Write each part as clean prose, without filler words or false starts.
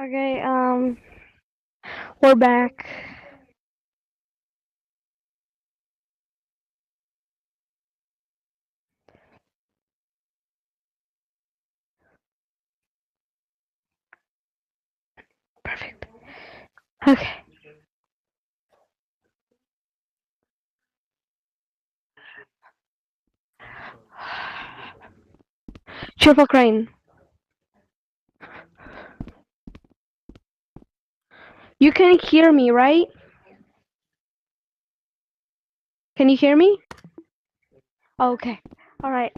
Okay, we're back. Perfect. Okay. Triple crane. You can hear me, right? Can you hear me? Okay. All right.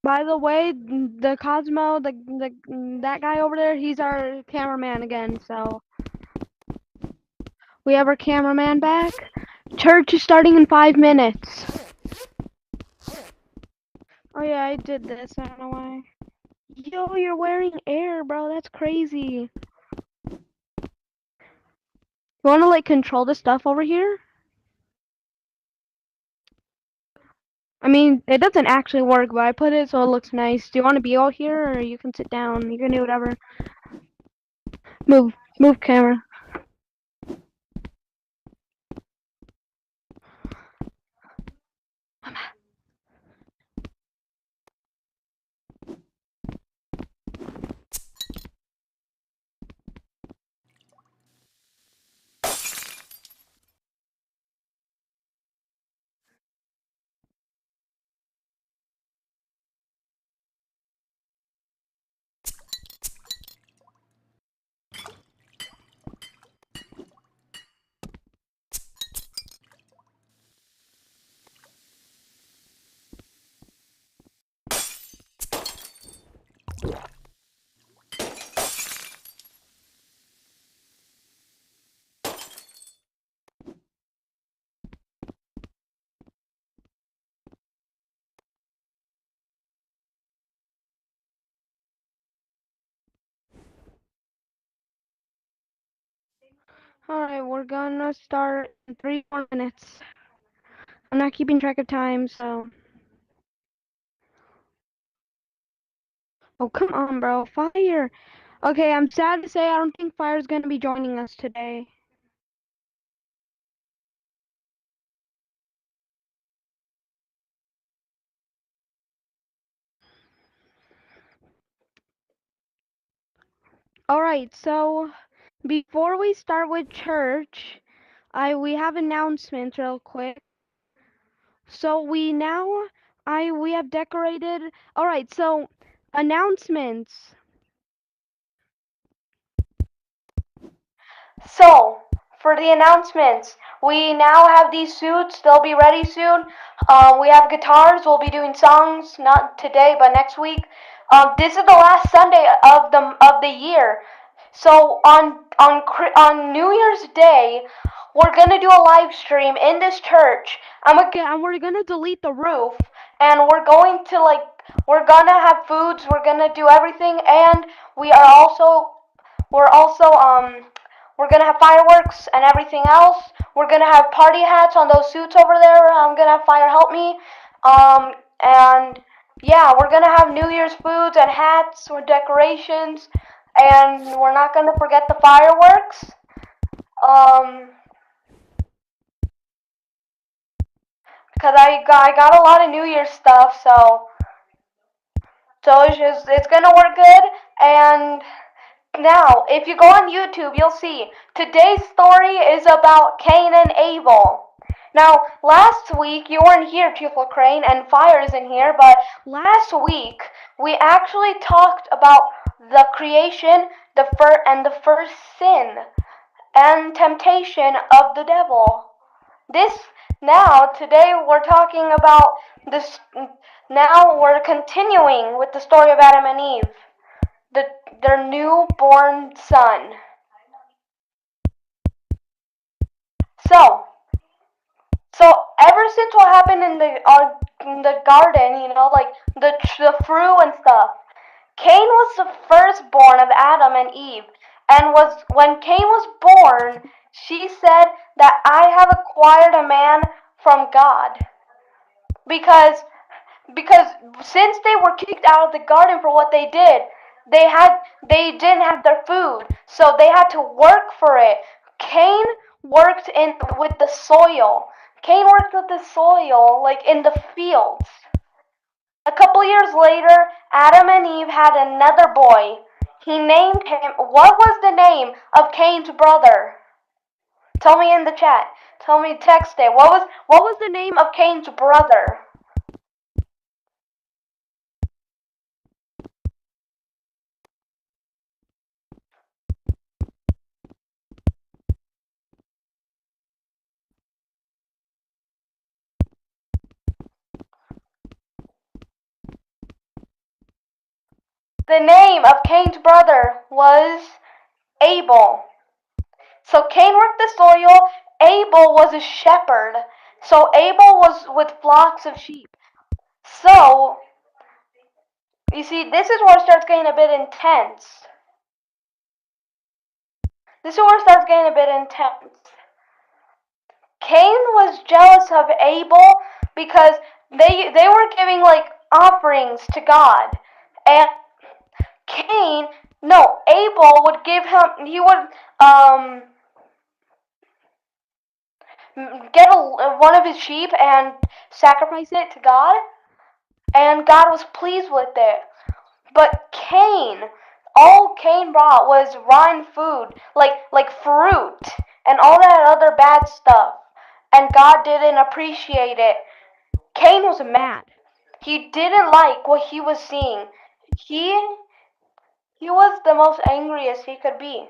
By the way, the Cosmo, that guy over there, he's our cameraman again. So we have our cameraman back. Church is starting in 5 minutes. Oh yeah, I did this. I don't know why. Yo, you're wearing air, bro. That's crazy. You wanna like control the stuff over here? I mean, it doesn't actually work, but I put it so it looks nice. Do you want to be out here, or you can sit down? You can do whatever. Move camera. Alright, we're gonna start in 3 more minutes. I'm not keeping track of time, so. Oh, come on, bro. Fire! Okay, I'm sad to say I don't think Fire's gonna be joining us today. Alright, so before we start with church, we have announcements real quick. So we have decorated. Alright, so announcements. So, for the announcements, we now have these suits. They'll be ready soon. We have guitars. We'll be doing songs, not today, but next week. This is the last Sunday of the year. So on New Year's Day, we're gonna do a live stream in this church. And we're gonna delete the roof, and we're gonna have foods. We're gonna do everything, and we're also we're gonna have fireworks and everything else. We're gonna have party hats on those suits over there. I'm gonna have Fire help me. And yeah, we're gonna have New Year's foods and hats or decorations, and we're not gonna forget the fireworks. Because I got a lot of New Year's stuff, so it's gonna work good. And now, if you go on YouTube, you'll see today's story is about Cain and Abel. Now, last week you weren't here, Triple Crane, and Fire isn't here, but last week we actually talked about the creation, the first sin and temptation of the devil. Today we're talking about this. Now we're continuing with the story of Adam and Eve, their newborn son. So, so ever since what happened in the garden, like the fruit and stuff, Cain was the firstborn of Adam and Eve, and when Cain was born, she said that I have acquired a man from God, because because since they were kicked out of the garden for what they did, they didn't have their food, so they had to work for it. Cain worked in with the soil. Cain worked with the soil, like in the fields. A couple years later, Adam and Eve had another boy. He named him. What was the name of Cain's brother? Tell me in the chat. Tell me, text it. What was the name of Cain's brother? The name of Cain's brother was Abel. So Cain worked the soil. Abel was a shepherd. So Abel was with flocks of sheep. So, you see, this is where it starts getting a bit intense. This is where it starts getting a bit intense. Cain was jealous of Abel because they were giving like offerings to God. And Abel would give him, he would get one of his sheep and sacrifice it to God, and God was pleased with it. But all Cain brought was rotten food, like fruit and all that other bad stuff, and God didn't appreciate it. Cain was mad. He didn't like what he was seeing. He he was the most angriest he could be.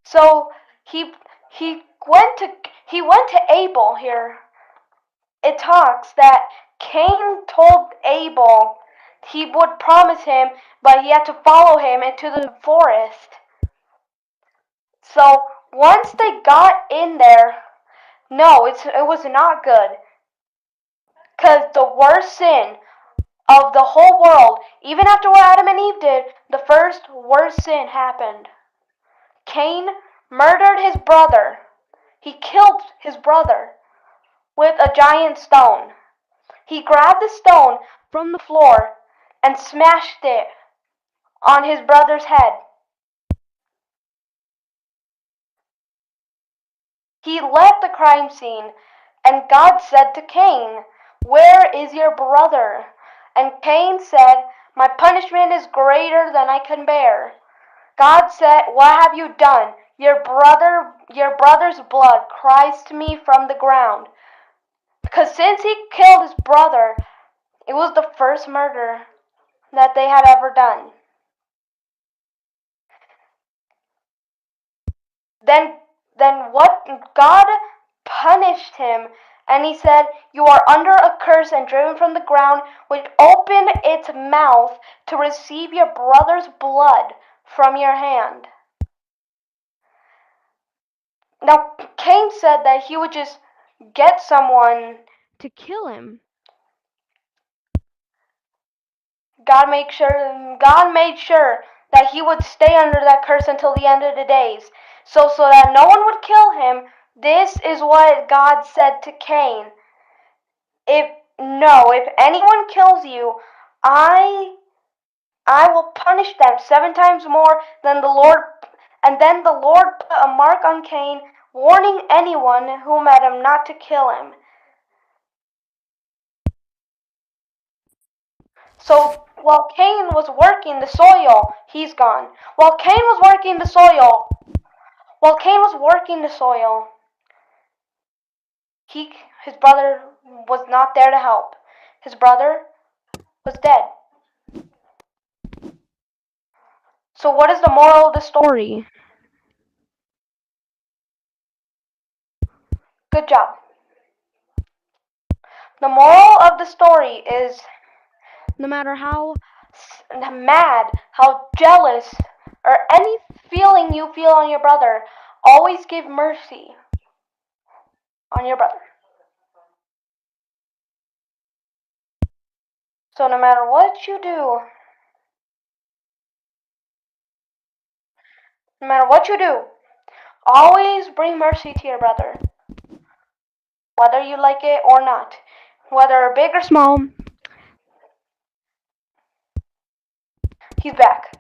So he he went to Abel here. It talks that Cain told Abel he would promise him, but he had to follow him into the forest. So once they got in there, no, it was not good. Because the worst sin of the whole world, even after what Adam and Eve did, the first worst sin happened. Cain murdered his brother. He killed his brother with a giant stone. He grabbed the stone from the floor and smashed it on his brother's head. He left the crime scene, and God said to Cain, "Where is your brother?" And Cain said, "My punishment is greater than I can bear." God said, "What have you done? Your brother's blood cries to me from the ground." Because since he killed his brother, it was the first murder that they had ever done. Then what? God punished him, and he said, "You are under a curse and driven from the ground, which opened its mouth to receive your brother's blood from your hand." Now, Cain said that he would just get someone to kill him. God made sure that he would stay under that curse until the end of the days. So that no one would kill him, this is what God said to Cain. If anyone kills you, I will punish them 7 times more than the Lord. And then the Lord put a mark on Cain, warning anyone who met him not to kill him. So while Cain was working the soil, he's gone. While Cain was working the soil, his brother was not there to help. His brother was dead. So what is the moral of the story? Good job. The moral of the story is, no matter how mad, how jealous, or any feeling you feel on your brother, always give mercy on your brother. So no matter what you do, always bring mercy to your brother, whether you like it or not. whether big or small, he's back.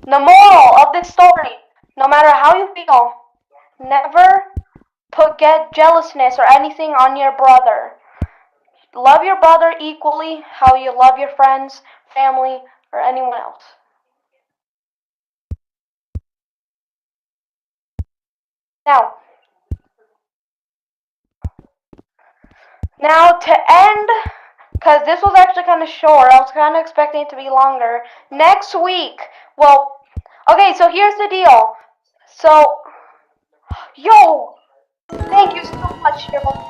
The moral of this story, no matter how you feel, never get jealousness or anything on your brother. Love your brother equally how you love your friends, family, or anyone else. Now to end, because this was actually kind of short, I was kind of expecting it to be longer. Next week, well, okay, so here's the deal. So, yo, thank you so much, Cheerful.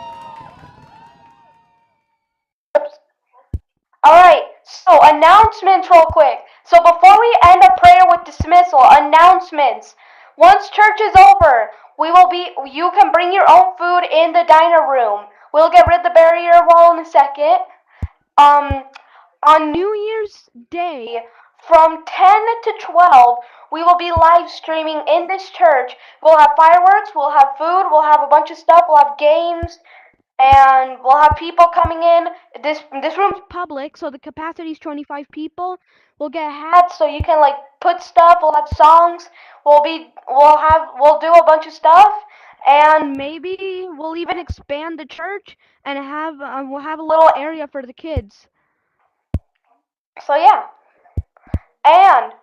Alright, so announcements real quick. So before we end a prayer with dismissal, announcements. Once church is over, you can bring your own food in the diner room. We'll get rid of the barrier wall in a second. On New Year's Day, from 10 to 12, we will be live streaming in this church. We'll have fireworks, we'll have food, we'll have a bunch of stuff, we'll have games, and we'll have people coming in. This room's public, so the capacity is 25 people. We'll get hats so you can like put stuff. We'll have songs. We'll do a bunch of stuff, and maybe we'll even expand the church and we'll have a little area for the kids. So yeah, and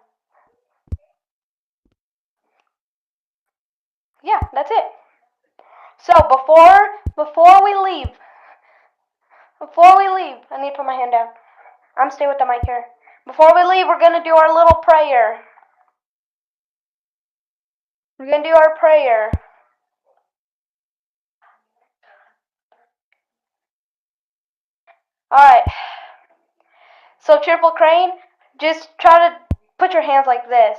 yeah, that's it. So before we leave, I need to put my hand down. I'm staying with the mic here. Before we leave, we're gonna do our little prayer. We're gonna do our prayer. All right. So Cheerful Crane, just try to put your hands like this,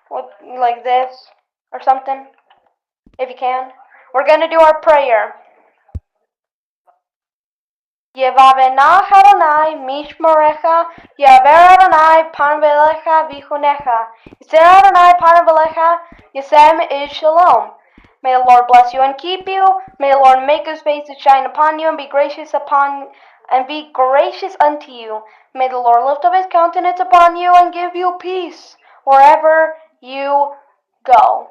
like this or something, if you can. We're gonna do our prayer. Yevavenach Adonai mishmorecha, yaver Adonai pan velecha vichunecha, yisem Adonai pan velecha, yisem is shalom. May the Lord bless you and keep you. May the Lord make his face to shine upon you and be gracious unto you. May the Lord lift up his countenance upon you and give you peace wherever you go.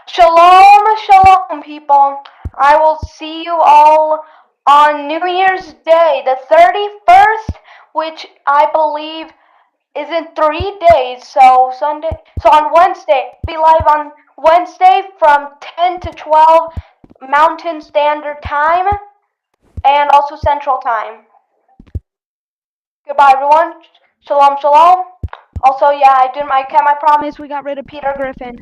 Shalom, shalom, people. I will see you all on New Year's Day, the 31st, which I believe is in 3 days. So on Wednesday, be live on Wednesday from 10 to 12 Mountain Standard Time and also Central Time. Goodbye, everyone. Shalom, shalom. Also, yeah, I kept my promise. We got rid of Peter Griffin.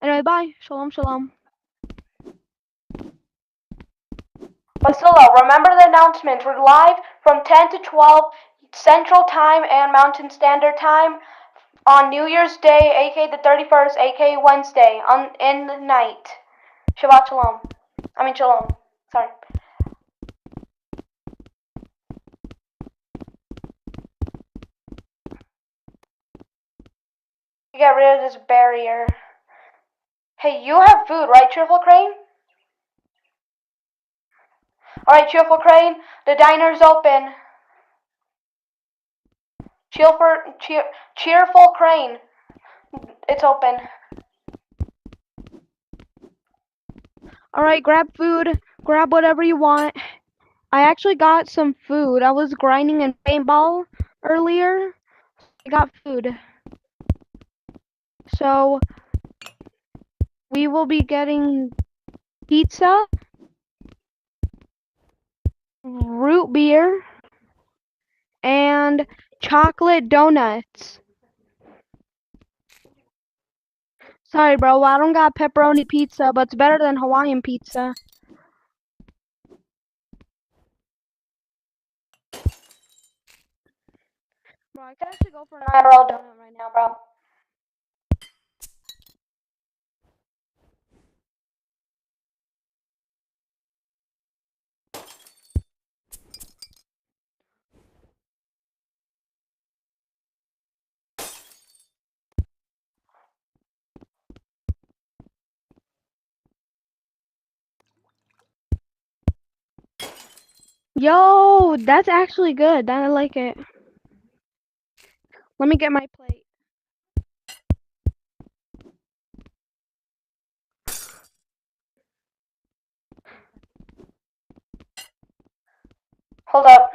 Anyway, bye. Shalom, shalom. But still, though, remember the announcements. We're live from 10 to 12 Central Time and Mountain Standard Time on New Year's Day, aka the 31st, aka Wednesday, in the night. Shabbat shalom. Shalom. Sorry. Get rid of this barrier. Hey, you have food, right, Cheerful Crane? Alright, Cheerful Crane, the diner's open. Cheerful Crane, it's open. Alright, grab food, grab whatever you want. I actually got some food. I was grinding in paintball earlier. I got food. So, we will be getting pizza, root beer, and chocolate donuts. Sorry, bro, I don't got pepperoni pizza, but it's better than Hawaiian pizza. Bro, I could actually go for an IRL donut right now, bro. Yo, that's actually good. I like it. Let me get my plate. Hold up.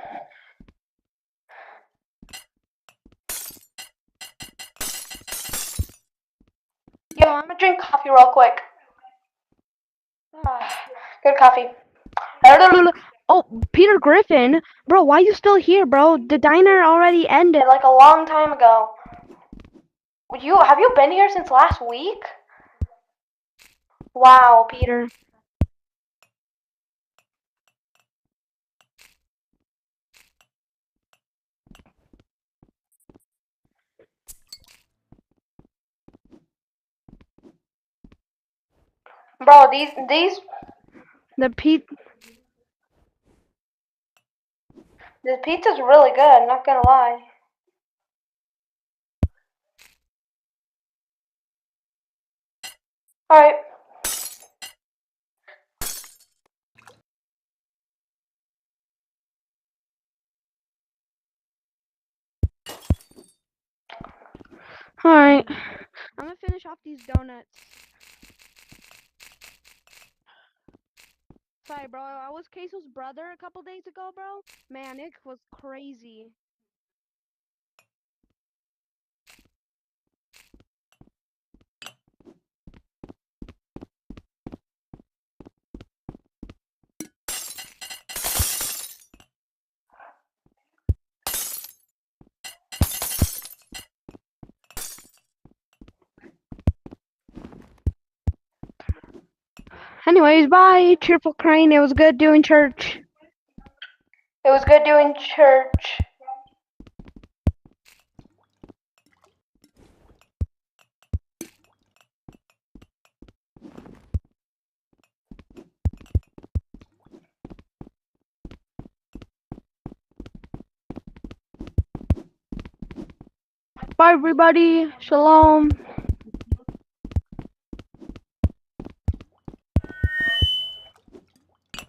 Yo, I'm gonna drink coffee real quick. Good coffee. Oh, Peter Griffin, bro, why you still here, bro? The diner already ended. Like a long time ago. Have you been here since last week? Wow, Peter. Peter. Bro, The Pete. this pizza's really good. Not gonna lie. All right. All right, I'm gonna finish off these donuts. Sorry, bro. I was Queso's brother a couple days ago, bro. Man, it was crazy. Anyways, bye, Cheerful Crane. It was good doing church. It was good doing church. Bye, everybody. Shalom.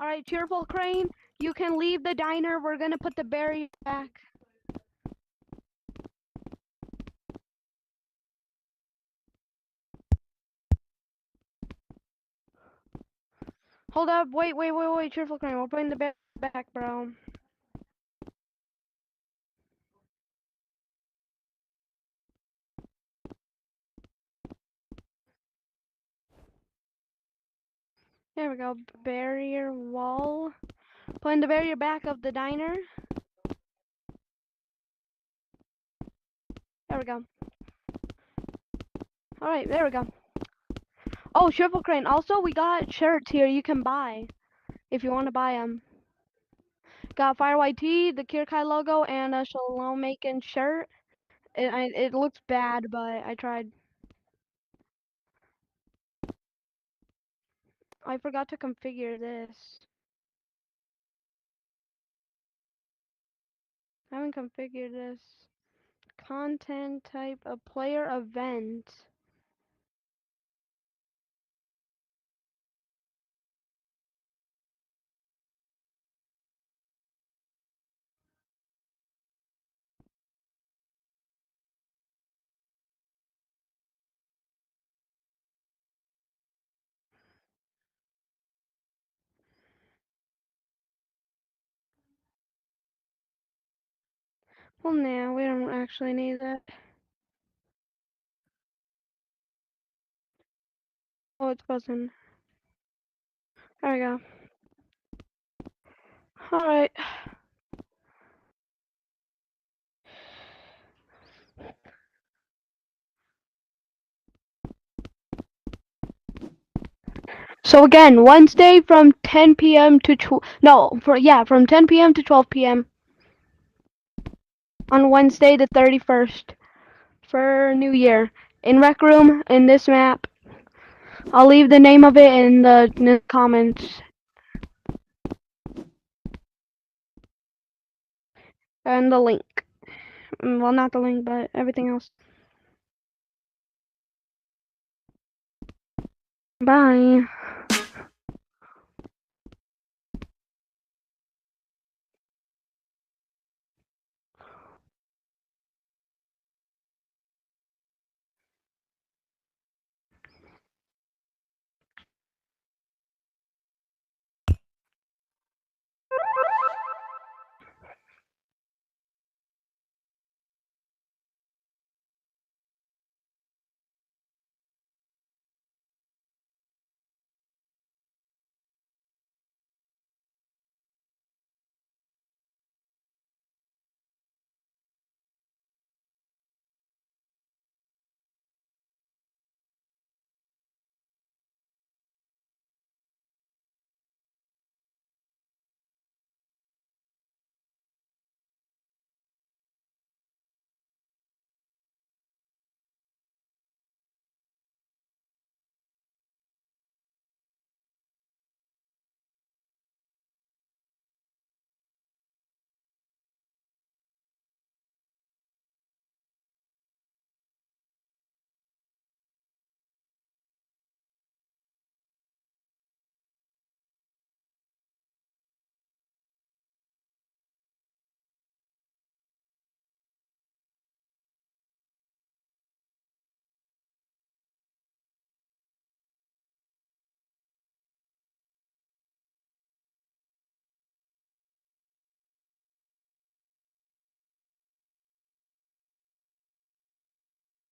All right, Cheerful Crane, you can leave the diner. We're gonna put the berry back. Hold up. Wait, Cheerful Crane. We're putting the berry back, bro. There we go. Barrier wall. Putting the barrier back of the diner. There we go. All right, there we go. Oh, Cheerful Crane. Also, we got shirts here you can buy if you want to buy them. Got Fire YT, the Kirkai logo, and a Shalom Macon shirt. It looks bad, but I tried. I forgot to configure this. I haven't configured this. Content type, a player event. Well, nah, we don't actually need that. Oh, it's buzzing. There we go. Alright. So again, Wednesday from 10 p.m. to from 10 p.m. to 12 p.m. on Wednesday the 31st for New Year. In Rec Room, in this map. I'll leave the name of it in the comments. And the link. Well, not the link, but everything else. Bye.